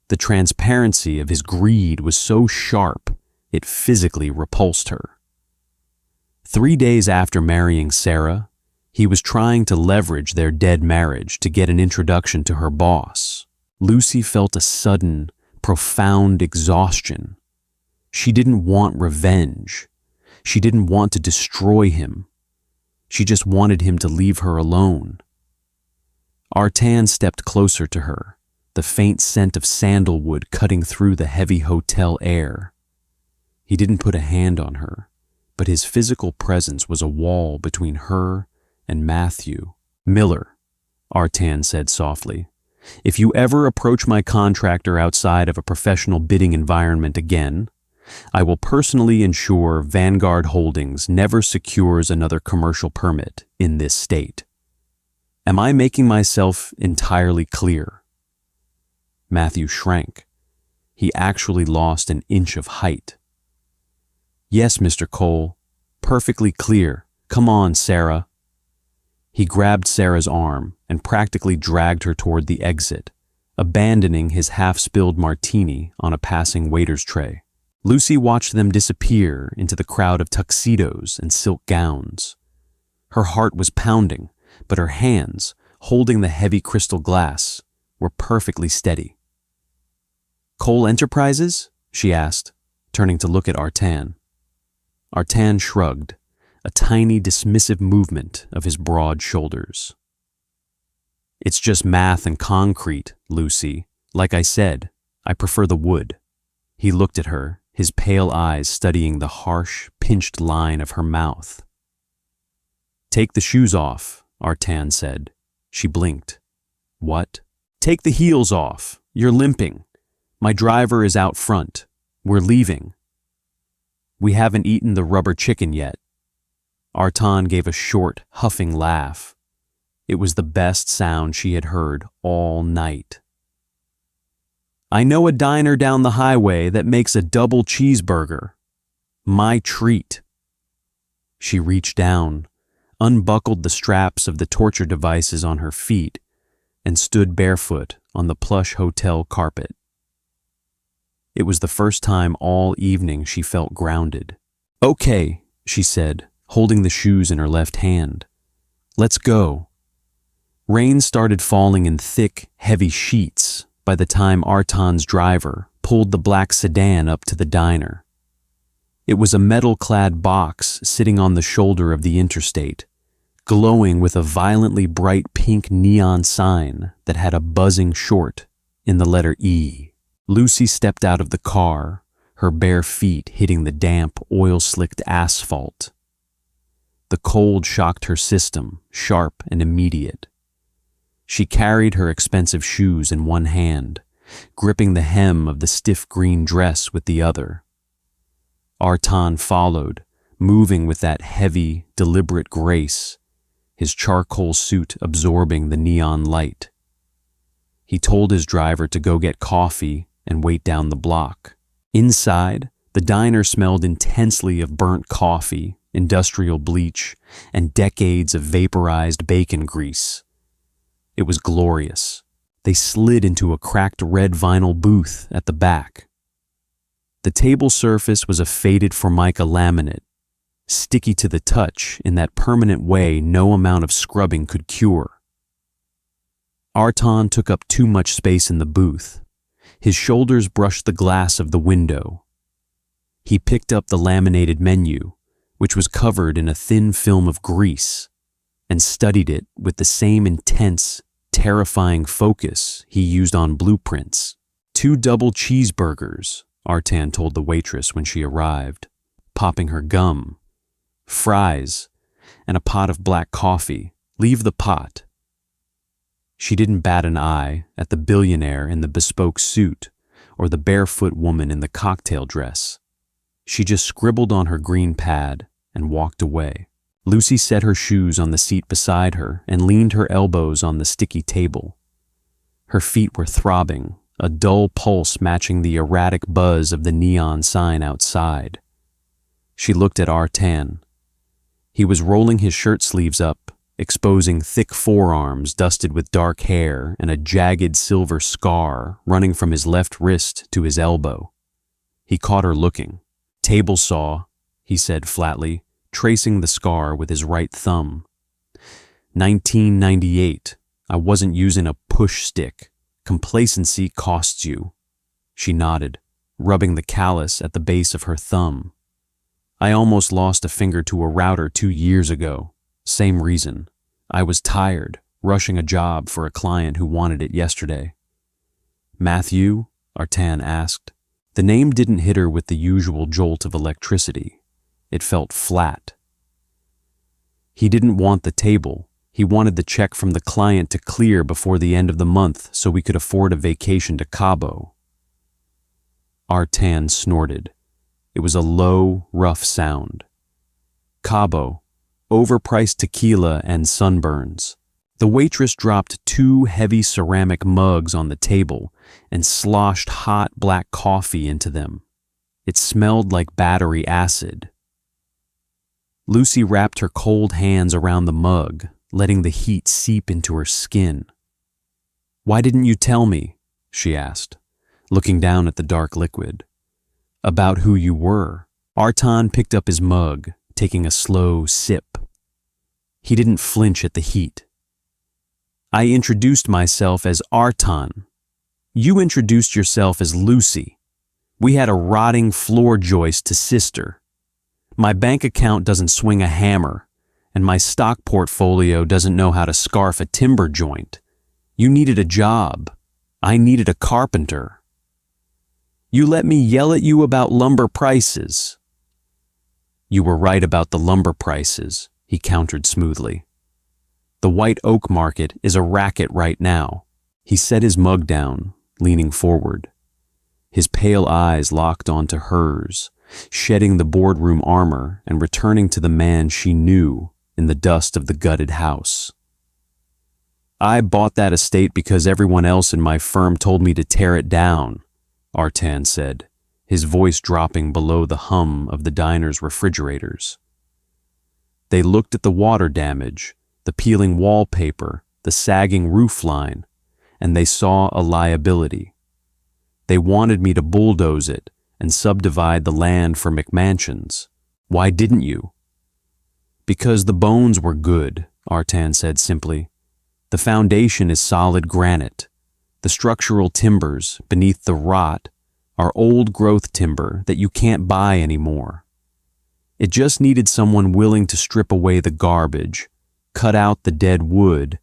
The transparency of his greed was so sharp, it physically repulsed her. 3 days after marrying Sarah, he was trying to leverage their dead marriage to get an introduction to her boss. Lucy felt a sudden, profound exhaustion. She didn't want revenge. She didn't want to destroy him. She just wanted him to leave her alone. Artan stepped closer to her, the faint scent of sandalwood cutting through the heavy hotel air. He didn't put a hand on her, but his physical presence was a wall between her and Matthew. Miller, Artan said softly, if you ever approach my contractor outside of a professional bidding environment again, I will personally ensure Vanguard Holdings never secures another commercial permit in this state. Am I making myself entirely clear? Matthew shrank. He actually lost an inch of height. Yes, Mr. Cole, perfectly clear. Come on, Sarah. He grabbed Sarah's arm and practically dragged her toward the exit, abandoning his half-spilled martini on a passing waiter's tray. Lucy watched them disappear into the crowd of tuxedos and silk gowns. Her heart was pounding, but her hands, holding the heavy crystal glass, were perfectly steady. Cole Enterprises? She asked, turning to look at Artan. Artan shrugged, a tiny dismissive movement of his broad shoulders. It's just math and concrete, Lucy. Like I said, I prefer the wood. He looked at her, his pale eyes studying the harsh, pinched line of her mouth. Take the shoes off, Artan said. She blinked. What? Take the heels off. You're limping. My driver is out front. We're leaving. We haven't eaten the rubber chicken yet. Artan gave a short, huffing laugh. It was the best sound she had heard all night. I know a diner down the highway that makes a double cheeseburger. My treat. She reached down, unbuckled the straps of the torture devices on her feet, and stood barefoot on the plush hotel carpet. It was the first time all evening she felt grounded. Okay, she said, holding the shoes in her left hand. Let's go. Rain started falling in thick, heavy sheets by the time Artan's driver pulled the black sedan up to the diner. It was a metal-clad box sitting on the shoulder of the interstate, glowing with a violently bright pink neon sign that had a buzzing short in the letter E. Lucy stepped out of the car, her bare feet hitting the damp, oil-slicked asphalt. The cold shocked her system, sharp and immediate. She carried her expensive shoes in one hand, gripping the hem of the stiff green dress with the other. Artan followed, moving with that heavy, deliberate grace, his charcoal suit absorbing the neon light. He told his driver to go get coffee and wait down the block. Inside, the diner smelled intensely of burnt coffee, industrial bleach, and decades of vaporized bacon grease. It was glorious. They slid into a cracked red vinyl booth at the back. The table surface was a faded Formica laminate, sticky to the touch in that permanent way no amount of scrubbing could cure. Artan took up too much space in the booth. His shoulders brushed the glass of the window. He picked up the laminated menu, which was covered in a thin film of grease, and studied it with the same intense, terrifying focus he used on blueprints. 2 double cheeseburgers, Artan told the waitress when she arrived, popping her gum. Fries, and a pot of black coffee. Leave the pot. She didn't bat an eye at the billionaire in the bespoke suit or the barefoot woman in the cocktail dress. She just scribbled on her green pad and walked away. Lucy set her shoes on the seat beside her and leaned her elbows on the sticky table. Her feet were throbbing, a dull pulse matching the erratic buzz of the neon sign outside. She looked at Artan. He was rolling his shirt sleeves up, exposing thick forearms dusted with dark hair and a jagged silver scar running from his left wrist to his elbow. He caught her looking. "Table saw," he said flatly, tracing the scar with his right thumb. 1998. I wasn't using a push stick. Complacency costs you. She nodded, rubbing the callus at the base of her thumb. I almost lost a finger to a router 2 years ago. Same reason. I was tired, rushing a job for a client who wanted it yesterday. Matthew? Artan asked. The name didn't hit her with the usual jolt of electricity. It felt flat. He didn't want the table. He wanted the check from the client to clear before the end of the month so we could afford a vacation to Cabo. Artan snorted. It was a low, rough sound. Cabo, overpriced tequila and sunburns. The waitress dropped 2 heavy ceramic mugs on the table and sloshed hot black coffee into them. It smelled like battery acid. Lucy wrapped her cold hands around the mug, letting the heat seep into her skin. "Why didn't you tell me?" she asked, looking down at the dark liquid. "About who you were." Artan picked up his mug, taking a slow sip. He didn't flinch at the heat. "I introduced myself as Artan. You introduced yourself as Lucy. We had a rotting floor joist to sister. My bank account doesn't swing a hammer, and my stock portfolio doesn't know how to scarf a timber joint. You needed a job. I needed a carpenter. You let me yell at you about lumber prices." "You were right about the lumber prices," he countered smoothly. "The white oak market is a racket right now." He set his mug down, leaning forward. His pale eyes locked onto hers, shedding the boardroom armor and returning to the man she knew in the dust of the gutted house. "I bought that estate because everyone else in my firm told me to tear it down," Artan said, his voice dropping below the hum of the diner's refrigerators. They looked at the water damage, the peeling wallpaper, the sagging roofline, and they saw a liability. They wanted me to bulldoze it and subdivide the land for McMansions. "Why didn't you?" "Because the bones were good," Artan said simply. The foundation is solid granite. The structural timbers beneath the rot are old-growth timber that you can't buy anymore. It just needed someone willing to strip away the garbage, cut out the dead wood,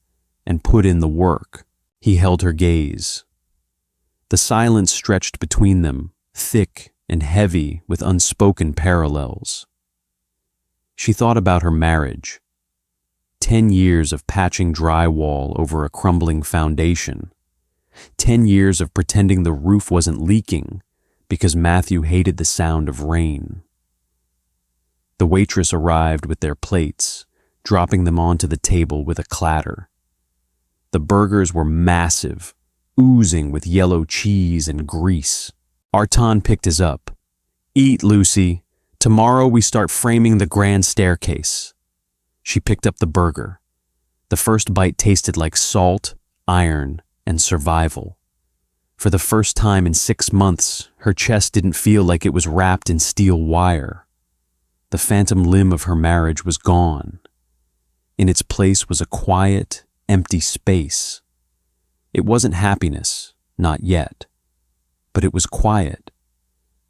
and put in the work. He held her gaze. The silence stretched between them, thick and heavy with unspoken parallels. She thought about her marriage. 10 years of patching drywall over a crumbling foundation. 10 years of pretending the roof wasn't leaking because Matthew hated the sound of rain. The waitress arrived with their plates, dropping them onto the table with a clatter. The burgers were massive, oozing with yellow cheese and grease. Artan picked his up. "Eat, Lucy. Tomorrow we start framing the grand staircase." She picked up the burger. The first bite tasted like salt, iron, and survival. For the first time in 6 months, her chest didn't feel like it was wrapped in steel wire. The phantom limb of her marriage was gone. In its place was a quiet, empty space. It wasn't happiness, not yet, but it was quiet,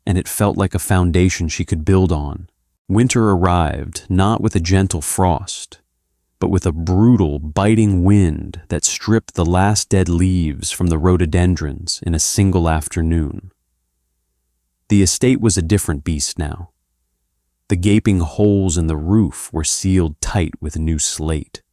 and it felt like a foundation she could build on. Winter arrived, not with a gentle frost, but with a brutal, biting wind that stripped the last dead leaves from the rhododendrons in a single afternoon. The estate was a different beast now. The gaping holes in the roof were sealed tight with new slate.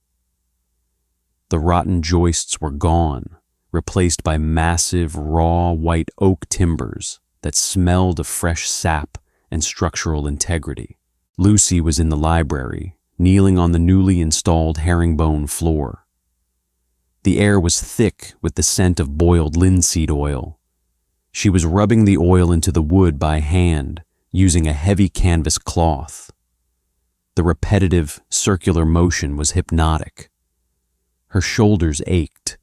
The rotten joists were gone, replaced by massive, raw, white oak timbers that smelled of fresh sap and structural integrity. Lucy was in the library, kneeling on the newly installed herringbone floor. The air was thick with the scent of boiled linseed oil. She was rubbing the oil into the wood by hand, using a heavy canvas cloth. The repetitive, circular motion was hypnotic. Her shoulders ached,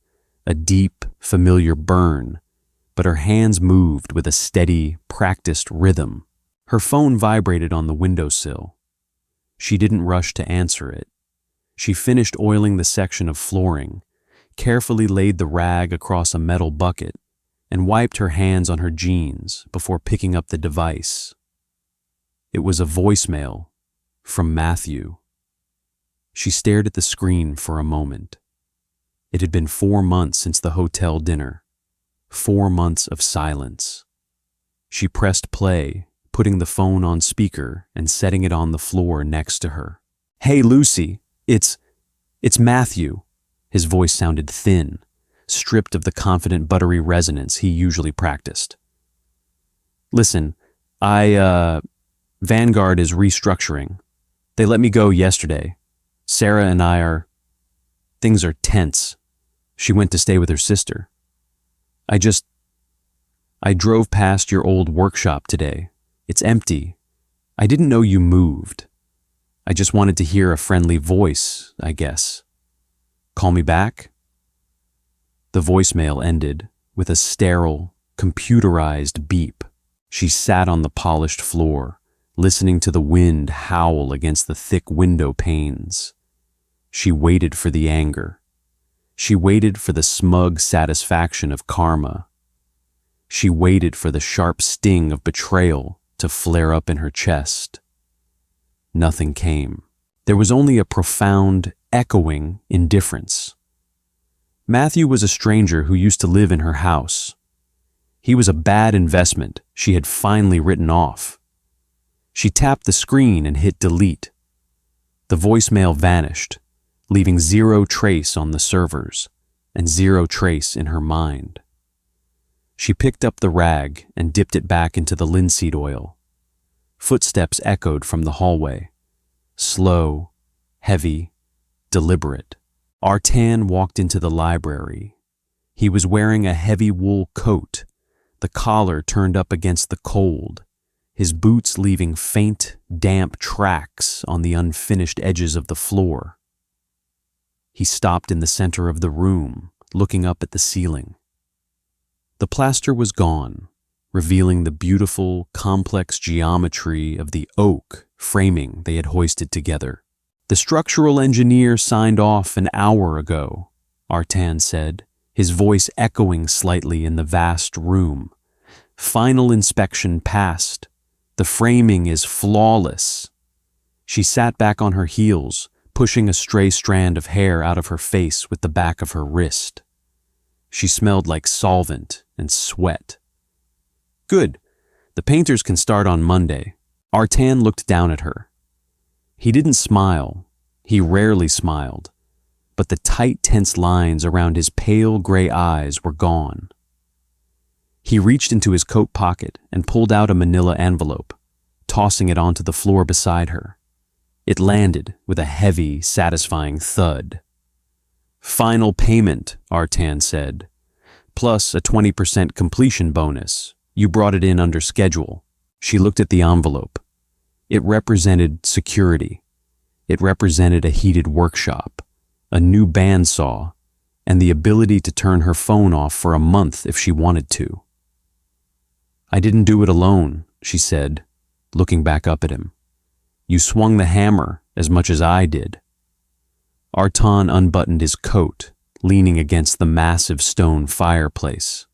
a deep, familiar burn, but her hands moved with a steady, practiced rhythm. Her phone vibrated on the windowsill. She didn't rush to answer it. She finished oiling the section of flooring, carefully laid the rag across a metal bucket, and wiped her hands on her jeans before picking up the device. It was a voicemail from Matthew. She stared at the screen for a moment. It had been 4 months since the hotel dinner. 4 months of silence. She pressed play, putting the phone on speaker and setting it on the floor next to her. "Hey, Lucy, it's Matthew." His voice sounded thin, stripped of the confident buttery resonance he usually practiced. "Listen, Vanguard is restructuring. They let me go yesterday. Sarah and things are tense. She went to stay with her sister. I drove past your old workshop today. It's empty. I didn't know you moved. I just wanted to hear a friendly voice, I guess. Call me back?" The voicemail ended with a sterile, computerized beep. She sat on the polished floor, listening to the wind howl against the thick window panes. She waited for the anger. She waited for the smug satisfaction of karma. She waited for the sharp sting of betrayal to flare up in her chest. Nothing came. There was only a profound, echoing indifference. Matthew was a stranger who used to live in her house. He was a bad investment she had finally written off. She tapped the screen and hit delete. The voicemail vanished, leaving 0 trace on the servers and 0 trace in her mind. She picked up the rag and dipped it back into the linseed oil. Footsteps echoed from the hallway. Slow, heavy, deliberate. Artan walked into the library. He was wearing a heavy wool coat, the collar turned up against the cold, his boots leaving faint, damp tracks on the unfinished edges of the floor. He stopped in the center of the room, looking up at the ceiling. The plaster was gone, revealing the beautiful, complex geometry of the oak framing they had hoisted together. "The structural engineer signed off an hour ago," Artan said, his voice echoing slightly in the vast room. Final inspection passed. The framing is flawless. She sat back on her heels, pushing a stray strand of hair out of her face with the back of her wrist. She smelled like solvent and sweat. Good. The painters can start on Monday. Artan looked down at her. He didn't smile. He rarely smiled. But the tight, tense lines around his pale gray eyes were gone. He reached into his coat pocket and pulled out a manila envelope, tossing it onto the floor beside her. It landed with a heavy, satisfying thud. Final payment, Artan said, plus a 20% completion bonus. You brought it in under schedule. She looked at the envelope. It represented security. It represented a heated workshop, a new bandsaw, and the ability to turn her phone off for a month if she wanted to. I didn't do it alone, she said, looking back up at him. You swung the hammer as much as I did. Artan unbuttoned his coat, leaning against the massive stone fireplace.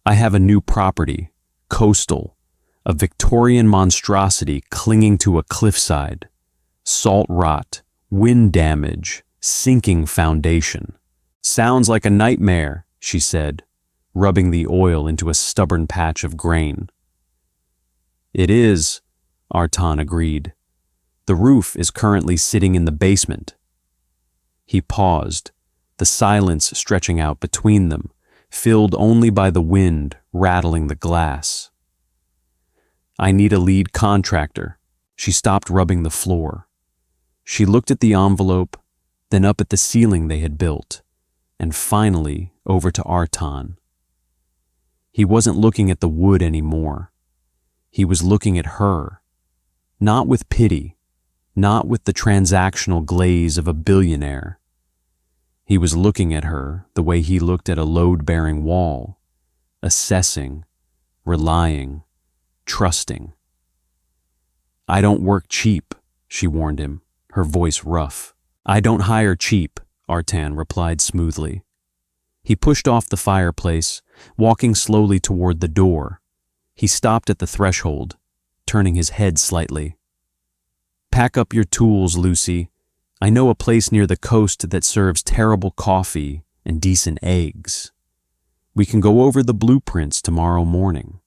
I have a new property, coastal, a Victorian monstrosity clinging to a cliffside, salt rot, wind damage, sinking foundation. Sounds like a nightmare, she said, rubbing the oil into a stubborn patch of grain. It is, Artan agreed. The roof is currently sitting in the basement. He paused, the silence stretching out between them, filled only by the wind rattling the glass. I need a lead contractor. She stopped rubbing the floor. She looked at the envelope, then up at the ceiling they had built, and finally over to Artan. He wasn't looking at the wood anymore. He was looking at her, not with pity, not with the transactional glaze of a billionaire. He was looking at her the way he looked at a load-bearing wall, assessing, relying, trusting. I don't work cheap, she warned him, her voice rough. I don't hire cheap, Artan replied smoothly. He pushed off the fireplace, walking slowly toward the door. He stopped at the threshold, turning his head slightly. Pack up your tools, Lucy. I know a place near the coast that serves terrible coffee and decent eggs. We can go over the blueprints tomorrow morning.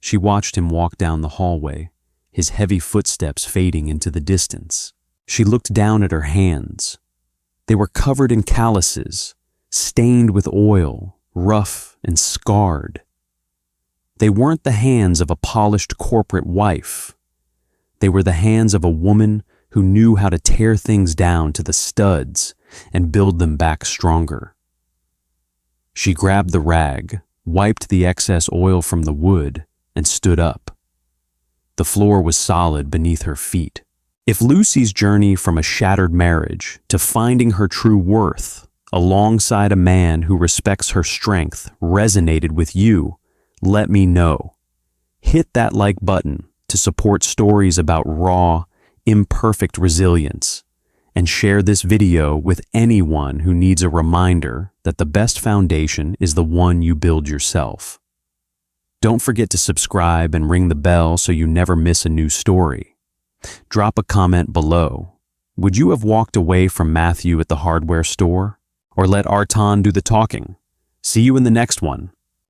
She watched him walk down the hallway, his heavy footsteps fading into the distance. She looked down at her hands. They were covered in calluses, stained with oil, rough and scarred. They weren't the hands of a polished corporate wife. They were the hands of a woman who knew how to tear things down to the studs and build them back stronger. She grabbed the rag, wiped the excess oil from the wood, and stood up. The floor was solid beneath her feet. If Lucy's journey from a shattered marriage to finding her true worth alongside a man who respects her strength resonated with you, let me know. Hit that like button to support stories about raw, imperfect resilience, and share this video with anyone who needs a reminder that the best foundation is the one you build yourself. Don't forget to subscribe and ring the bell so you never miss a new story. Drop a comment below. Would you have walked away from Matthew at the hardware store? Or let Artan do the talking? See you in the next one.